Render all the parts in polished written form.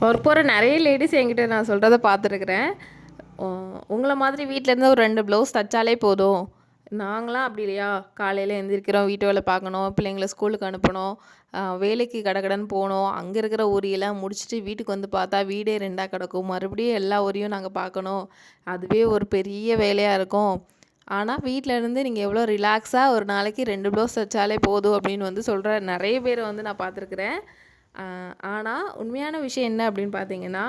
Work போகிற நிறைய ladies என்கிட்ட நான் சொல்கிறத பார்த்துருக்குறேன். உங்கள மாதிரி வீட்டிலேருந்து ஒரு 2 ப்ளவுஸ் தைச்சாலே போதும். நாங்களாம் அப்படி இல்லையா, காலையில் எந்திரிக்கிறோம், வீட்டு வேலை பார்க்கணும், பிள்ளைங்கள ஸ்கூலுக்கு அனுப்பணும், வேலைக்கு கடகடன்னு போகணும், அங்கே இருக்கிற ஊரியெல்லாம் முடிச்சுட்டு வீட்டுக்கு வந்து பார்த்தா வீடே 2ஆ கிடக்கும், மறுபடியும் எல்லா ஊரையும் நாங்கள் பார்க்கணும், அதுவே ஒரு பெரிய வேலையாக இருக்கும். ஆனால் வீட்டில் இருந்து நீங்கள் எவ்வளோ ரிலாக்ஸாக ஒரு நாளைக்கு 2 ப்ளவுஸ் தைச்சாலே போதும் அப்படின்னு வந்து சொல்கிற நிறைய பேரை வந்து நான் பார்த்துருக்குறேன். ஆனால் உண்மையான விஷயம் என்ன அப்படின்னு பார்த்தீங்கன்னா,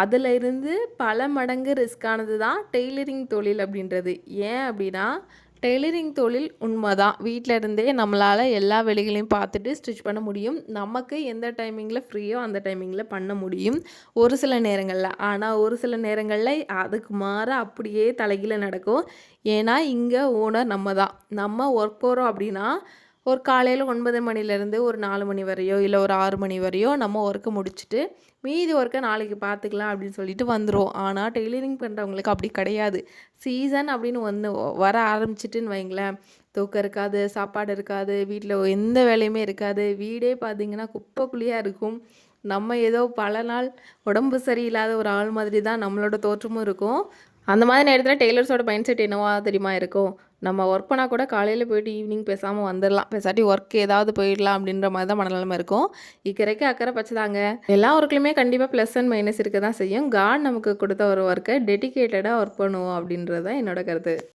அதில் இருந்து பல மடங்கு ரிஸ்க்கானது தான் டெய்லரிங் தொழில் அப்படின்றது. ஏன் அப்படின்னா, டெய்லரிங் தொழில் உண்மைதான். வீட்டில் இருந்தே நம்மளால் எல்லா வேலைகளையும் பார்த்துட்டு ஸ்டிச் பண்ண முடியும். நமக்கு எந்த டைமிங்கில் ஃப்ரீயோ அந்த டைமிங்கில் பண்ண முடியும் ஒரு சில நேரங்களில். ஆனால் ஒரு சில நேரங்களில் அதுக்கு மாறா அப்படியே தலைகீழ நடக்கும். ஏன்னா இங்கே ஓனர் நம்ம தான். நம்ம ஒர்க் போகிறோம் அப்படின்னா ஒரு காலையில் 9 மணிலேருந்து ஒரு 4 மணி வரையோ இல்லை ஒரு 6 மணி வரையோ நம்ம ஒர்க்கை முடிச்சுட்டு மீதி ஒர்க்கை நாளைக்கு பார்த்துக்கலாம் அப்படின்னு சொல்லிட்டு வந்துடுவோம். ஆனால் டெய்லரிங் பண்ணுறவங்களுக்கு அப்படி கிடையாது. சீசன் அப்படின்னு ஒன்று வர ஆரம்பிச்சிட்டுன்னு வைங்களேன், தூக்கம் இருக்காது, சாப்பாடு இருக்காது, வீட்டில் எந்த வேலையுமே இருக்காது, வீடே பார்த்திங்கன்னா குப்பைக்குழியாக இருக்கும். நம்ம ஏதோ பல நாள் உடம்பு சரியில்லாத ஒரு ஆள் மாதிரி தான் நம்மளோட தோற்றமும் இருக்கும். அந்த மாதிரி நேரத்தில் டெய்லர்ஸோட மைண்ட் செட் என்னவா தெரியுமா இருக்கும், நம்ம ஒர்க் பண்ணால் கூட காலையில் போய்ட்டு ஈவினிங் பேசாமல் வந்துடலாம், பேசாட்டி ஒர்க் ஏதாவது போயிடலாம் அப்படின்ற மாதிரி தான் மனநிலைமை இருக்கும். இக்கரைக்கு அக்கறை பச்சைதாங்க. எல்லா ஒர்க்லையுமே கண்டிப்பாக ப்ளஸ் அண்ட் மைனஸ் இருக்க தான் செய்யும். காட் நமக்கு கொடுத்த ஒரு ஒர்க்கை டெடிக்கேட்டடாக ஒர்க் பண்ணுவோம் அப்படின்றது தான் என்னோட கருத்து.